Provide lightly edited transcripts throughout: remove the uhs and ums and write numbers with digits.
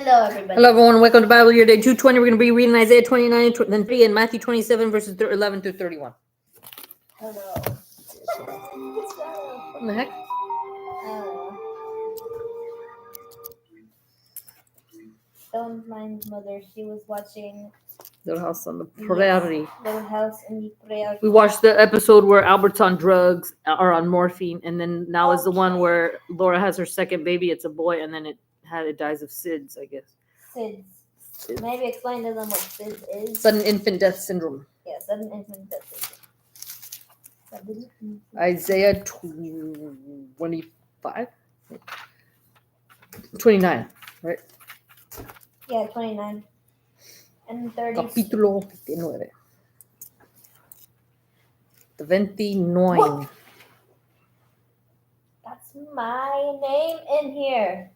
everybody. Hello, everyone. Welcome to Bible Year Day 220. We're going to be reading Isaiah 29, then 30, and Matthew 27, verses 11 through 31. Hello. What the heck? Don't mind mother. She was watching Little House on the Prairie. Little House in the Prairie. We watched the episode where Albert's on drugs or on morphine, and then now is the one where Laura has her second baby. It's a boy, and then it dies of SIDS, I guess. SIDS. Maybe explain to them what SIDS is. Sudden infant death syndrome. Yeah, sudden infant death syndrome. Isaiah 25? 29, right? Yeah, 29. And 30. Capítulo 29. 29. What? That's my name in here.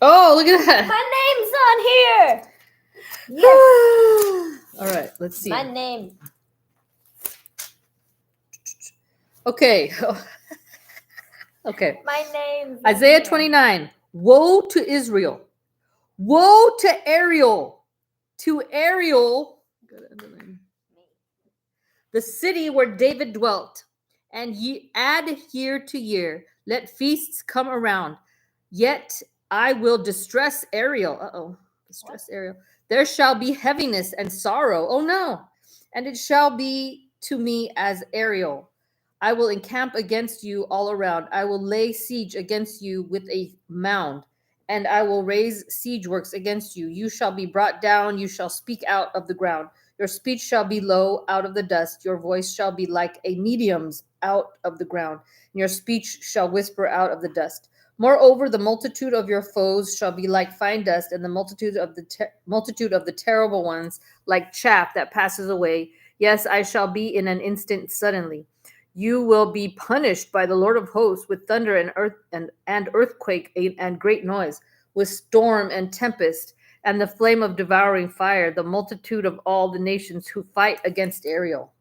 Oh, look at that. My name's on here. Yes. All right, let's see. My name. Okay. Okay. My name. Isaiah 29. Woe to Israel. Woe to Ariel. To Ariel, the city where David dwelt. And ye add year to year. Let feasts come around. Yet I will distress Ariel. Distress Ariel. There shall be heaviness and sorrow. Oh no. And it shall be to me as Ariel. I will encamp against you all around. I will lay siege against you with a mound, and I will raise siege works against you. You shall be brought down. You shall speak out of the ground. Your speech shall be low out of the dust. Your voice shall be like a medium's out of the ground. And your speech shall whisper out of the dust. Moreover, the multitude of your foes shall be like fine dust, and the multitude of the terrible ones like chaff that passes away. Yes, I shall be in an instant suddenly. You will be punished by the Lord of hosts with thunder and earth and earthquake and great noise, with storm and tempest, and the flame of devouring fire, the multitude of all the nations who fight against Ariel.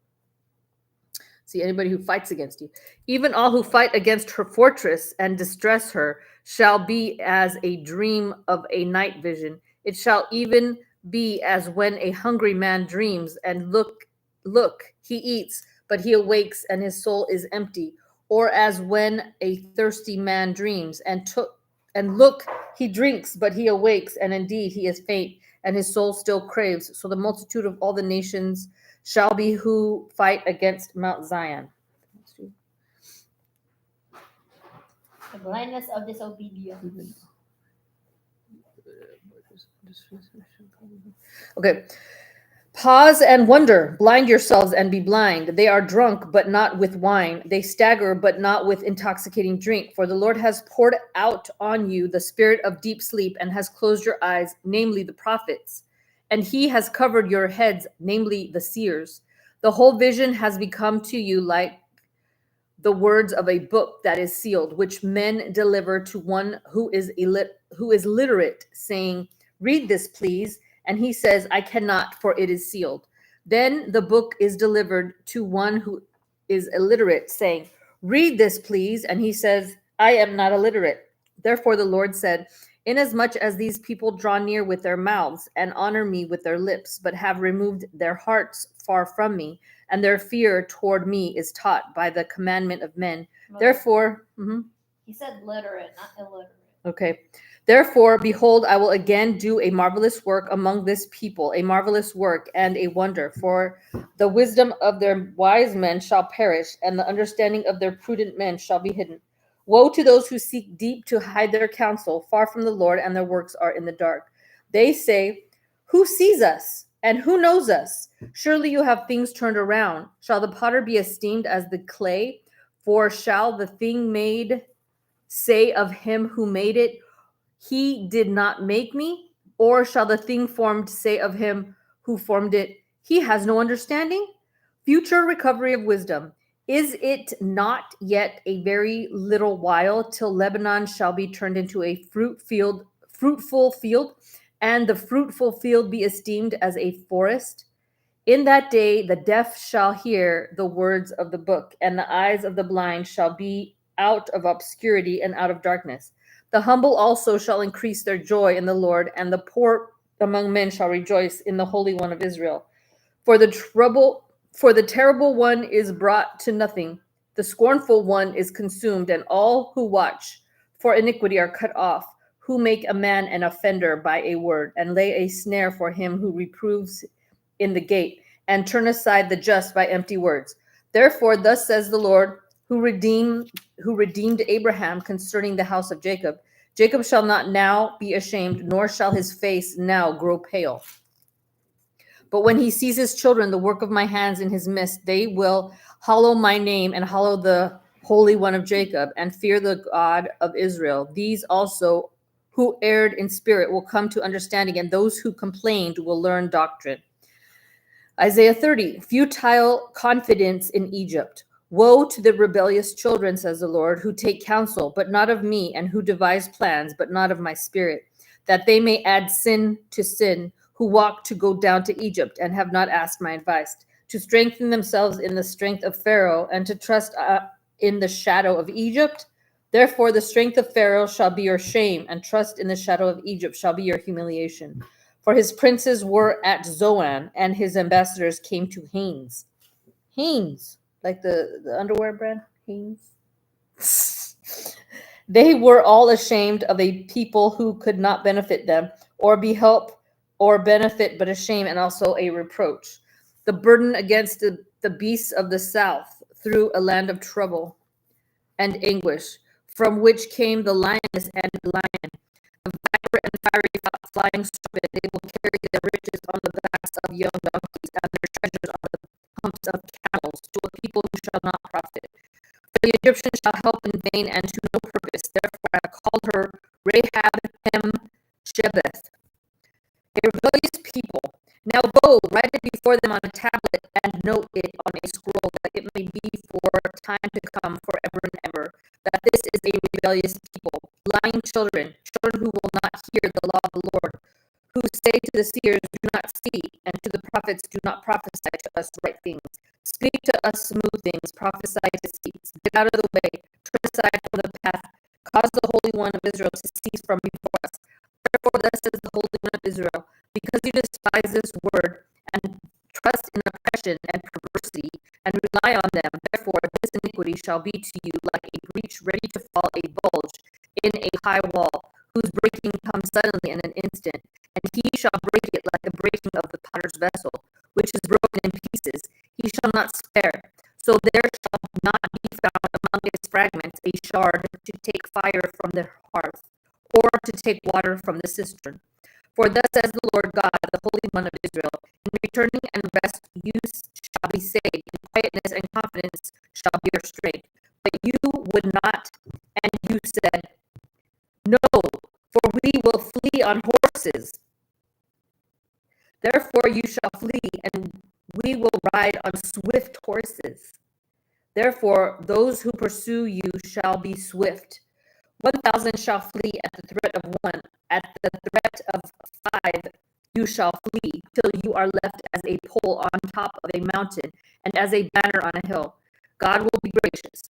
See, anybody who fights against you. Even all who fight against her fortress and distress her shall be as a dream of a night vision. It shall even be as when a hungry man dreams, and look, he eats, but he awakes and his soul is empty. Or as when a thirsty man dreams, and look, he drinks, but he awakes, and indeed he is faint, and his soul still craves. So the multitude of all the nations shall be who fight against Mount Zion. The blindness of disobedience. Okay. Pause and wonder. Blind yourselves and be blind. They are drunk, but not with wine. They stagger, but not with intoxicating drink. For the Lord has poured out on you the spirit of deep sleep and has closed your eyes, namely the prophets. And he has covered your heads, namely the seers. The whole vision has become to you like the words of a book that is sealed, which men deliver to one who is literate, saying, "Read this, please." And he says, "I cannot, for it is sealed." Then the book is delivered to one who is illiterate, saying, "Read this, please." And he says, "I am not illiterate." Therefore the Lord said, "Inasmuch as these people draw near with their mouths and honor me with their lips, but have removed their hearts far from me, and their fear toward me is taught by the commandment of men. Therefore," He said literate, not illiterate. Okay. "Therefore, behold, I will again do a marvelous work among this people, a marvelous work and a wonder. For the wisdom of their wise men shall perish, and the understanding of their prudent men shall be hidden. Woe to those who seek deep to hide their counsel, far from the Lord, and their works are in the dark. They say, 'Who sees us? And who knows us?' Surely you have things turned around. Shall the potter be esteemed as the clay? For shall the thing made say of him who made it, 'He did not make me'? Or shall the thing formed say of him who formed it, 'He has no understanding'? Future recovery of wisdom. Is it not yet a very little while till Lebanon shall be turned into a fruitful field, and the fruitful field be esteemed as a forest? In that day the deaf shall hear the words of the book, and the eyes of the blind shall be out of obscurity and out of darkness. The humble also shall increase their joy in the Lord, and the poor among men shall rejoice in the Holy One of Israel. For the terrible one is brought to nothing. The scornful one is consumed, and all who watch for iniquity are cut off, who make a man an offender by a word, and lay a snare for him who reproves in the gate, and turn aside the just by empty words. Therefore, thus says the Lord, who redeemed Abraham concerning the house of Jacob. Jacob shall not now be ashamed, nor shall his face now grow pale. But when he sees his children, the work of my hands in his midst, they will hallow my name and hallow the Holy One of Jacob and fear the God of Israel. These also who erred in spirit will come to understanding, and those who complained will learn doctrine. Isaiah 30, futile confidence in Egypt. Woe to the rebellious children, says the Lord, who take counsel, but not of me, and who devise plans, but not of my spirit, that they may add sin to sin, who walk to go down to Egypt and have not asked my advice, to strengthen themselves in the strength of Pharaoh and to trust in the shadow of Egypt. Therefore, the strength of Pharaoh shall be your shame, and trust in the shadow of Egypt shall be your humiliation. For his princes were at Zoan, and his ambassadors came to Hanes. Hanes, like the underwear brand, Hanes. They were all ashamed of a people who could not benefit them, or be help or benefit, but a shame and also a reproach. The burden against the beasts of the south through a land of trouble and anguish, from which came the lioness and the lion, the viper and fiery flying serpent. They will carry their riches on the backs of young donkeys, and their treasures on the humps of camels, to a people who shall not profit. For the Egyptians shall help in vain and to no purpose. Therefore I called her Rahab Hem Shebeth, a rebellious people. Now go, write it before them on a tablet, and note it on a scroll, that it may be for time to come, forever and ever, that this is a rebellious people, lying children, children who will not hear the law of the Lord, who say to the seers, do not see, and to the prophets, do not prophesy to us right things. Speak to us smooth things, prophesy deceits. Get out of the way, turn aside from the path, cause the Holy One of Israel to cease from before us. Therefore, thus says the Holy One of Israel, because you despise this word and trust in oppression and perversity and rely on them, therefore this iniquity shall be to you like a breach ready to fall, a bulge in a high wall, whose breaking comes suddenly in an instant, and he shall break it like the breaking of the potter's vessel, which is broken in pieces. He shall not spare. So there shall not be found among its fragments a shard to take fire from the hearth, or to take water from the cistern. For thus says the Lord God, the Holy One of Israel, in returning and rest you shall be saved, in quietness and confidence shall be your strength. But you would not, and you said, no, for we will flee on horses. Therefore you shall flee, and we will ride on swift horses. Therefore those who pursue you shall be swift. 1,000 shall flee at the threat of one, at the threat of 5 you shall flee, till you are left as a pole on top of a mountain, and as a banner on a hill. God will be gracious.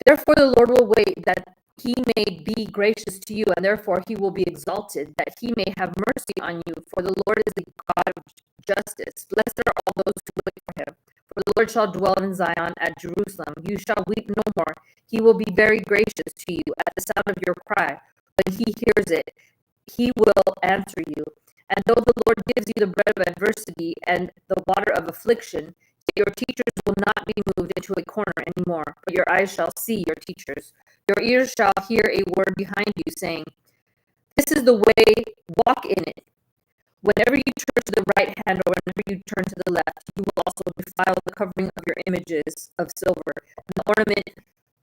Therefore the Lord will wait, that he may be gracious to you, and therefore he will be exalted, that he may have mercy on you. For the Lord is the God of justice. Blessed are all those who wait for him. For the Lord shall dwell in Zion at Jerusalem. You shall weep no more. He will be very gracious to you at the sound of your cry. When he hears it, he will answer you. And though the Lord gives you the bread of adversity and the water of affliction, your teachers will not be moved into a corner anymore, but your eyes shall see your teachers. Your ears shall hear a word behind you saying, this is the way, walk in it. Whenever you turn to the right hand or whenever you turn to the left, you will also defile the covering of your images of silver and the ornament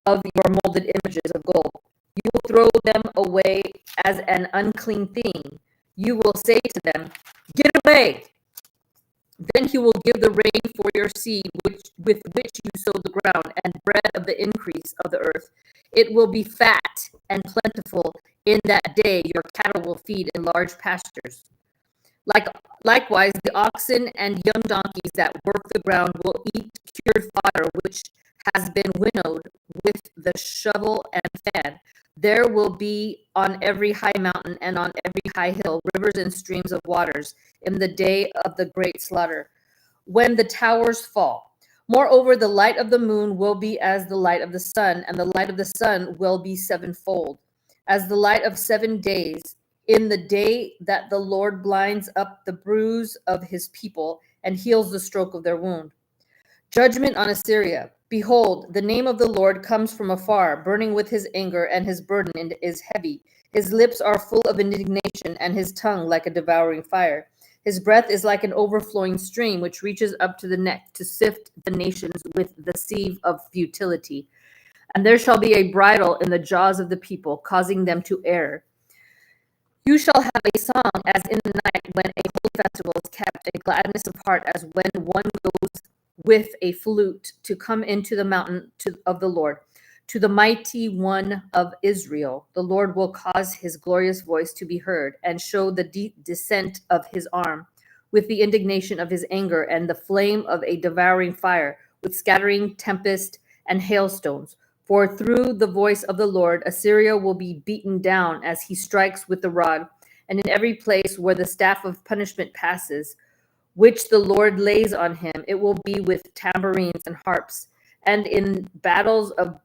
of your molded images of gold. You will throw them away as an unclean thing. You will say to them, get away. Then he will give the rain for your seed, with which you sow the ground, and bread of the increase of the earth. It will be fat and plentiful in that day. Your cattle will feed in large pastures. Likewise, the oxen and young donkeys that work the ground will eat cured fodder, which has been winnowed with the shovel and fan. There will be on every high mountain and on every high hill rivers and streams of waters in the day of the great slaughter, when the towers fall. Moreover, the light of the moon will be as the light of the sun, and the light of the sun will be sevenfold, as the light of 7 days, in the day that the Lord blinds up the bruise of his people and heals the stroke of their wound. Judgment on Assyria. Behold, the name of the Lord comes from afar, burning with his anger, and his burden is heavy. His lips are full of indignation, and his tongue like a devouring fire. His breath is like an overflowing stream, which reaches up to the neck to sift the nations with the sieve of futility. And there shall be a bridle in the jaws of the people, causing them to err. You shall have a song as in the night when a holy festival is kept, a gladness of heart as when one goes with a flute to come into the mountain of the Lord. To the mighty one of Israel, the Lord will cause his glorious voice to be heard and show the deep descent of his arm with the indignation of his anger and the flame of a devouring fire with scattering tempest and hailstones. For through the voice of the Lord, Assyria will be beaten down as he strikes with the rod, and in every place where the staff of punishment passes, which the Lord lays on him, it will be with tambourines and harps, and in battles of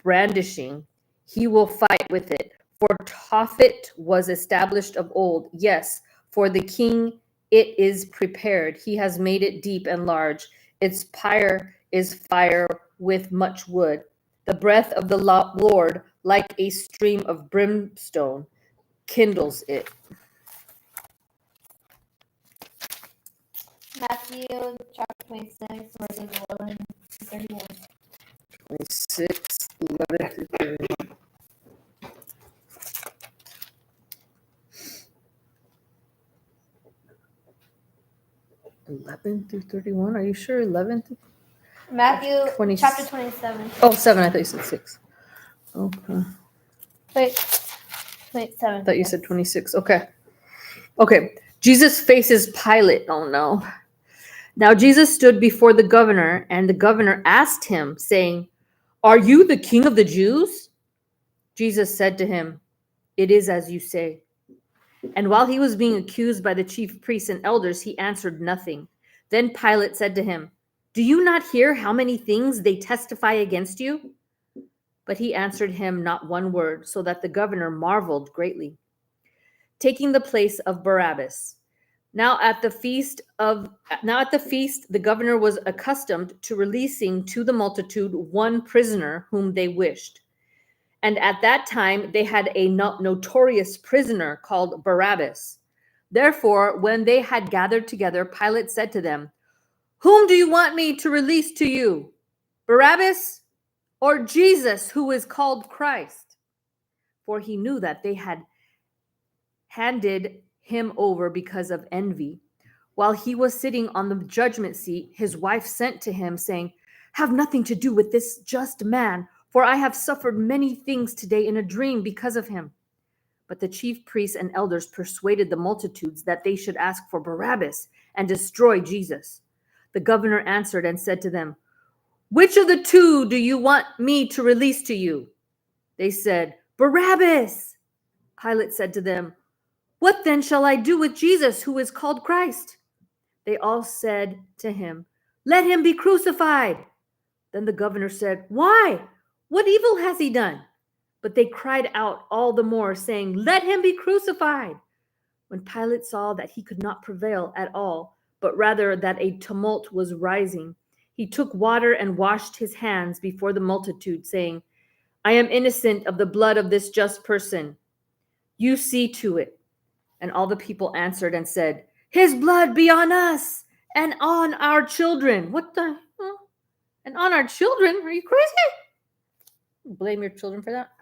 brandishing, he will fight with it. For Tophet was established of old. Yes, for the king it is prepared. He has made it deep and large. Its pyre is fire with much wood. The breath of the Lord, like a stream of brimstone, kindles it. Matthew chapter 26, verses 11 to 31. 26, 11 to 31. (11 through 31). Are you sure 11 through Matthew 20 chapter 27. Oh, 7. I thought you said 6. Okay. Wait, 7. I thought you said 26. Okay. Okay. Jesus faces Pilate. Oh, no. Now Jesus stood before the governor, and the governor asked him, saying, "Are you the king of the Jews?" Jesus said to him, "It is as you say." And while he was being accused by the chief priests and elders, he answered nothing. Then Pilate said to him, "Do you not hear how many things they testify against you?" But he answered him not one word, so that the governor marveled greatly. Taking the place of Barabbas. Now at the feast, the governor was accustomed to releasing to the multitude one prisoner whom they wished. And at that time they had a notorious prisoner called Barabbas. Therefore, when they had gathered together, Pilate said to them, "Whom do you want me to release to you, Barabbas or Jesus, who is called Christ?" For he knew that they had handed him over because of envy. While he was sitting on the judgment seat, his wife sent to him, saying, "Have nothing to do with this just man, for I have suffered many things today in a dream because of him." But the chief priests and elders persuaded the multitudes that they should ask for Barabbas and destroy Jesus. The governor answered and said to them, "Which of the two do you want me to release to you?" They said, "Barabbas." Pilate said to them, "What then shall I do with Jesus, who is called Christ?" They all said to him, "Let him be crucified." Then the governor said, "Why? What evil has he done?" But they cried out all the more, saying, "Let him be crucified." When Pilate saw that he could not prevail at all, but rather that a tumult was rising, he took water and washed his hands before the multitude, saying, "I am innocent of the blood of this just person. You see to it." And all the people answered and said, "His blood be on us and on our children." What the? And on our children? Are you crazy? Blame your children for that?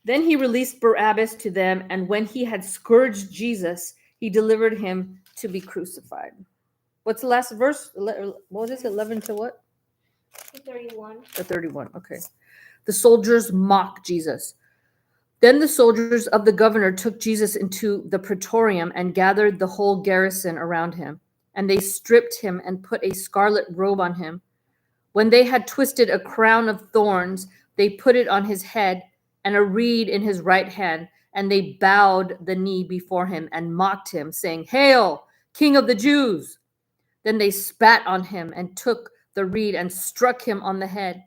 Then he released Barabbas to them, and when he had scourged Jesus, he delivered him to be crucified. What's the last verse? What is it? 11 to what? 31. To 31. Okay. The soldiers mock Jesus. Then the soldiers of the governor took Jesus into the praetorium and gathered the whole garrison around him. And they stripped him and put a scarlet robe on him. When they had twisted a crown of thorns, they put it on his head and a reed in his right hand. And they bowed the knee before him and mocked him, saying, "Hail, King of the Jews!" Then they spat on him and took the reed and struck him on the head.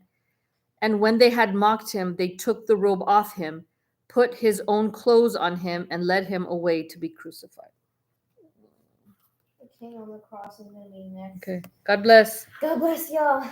And when they had mocked him, they took the robe off him, put his own clothes on him, and led him away to be crucified. The king on the cross is gonna be next. Okay. God bless. God bless y'all.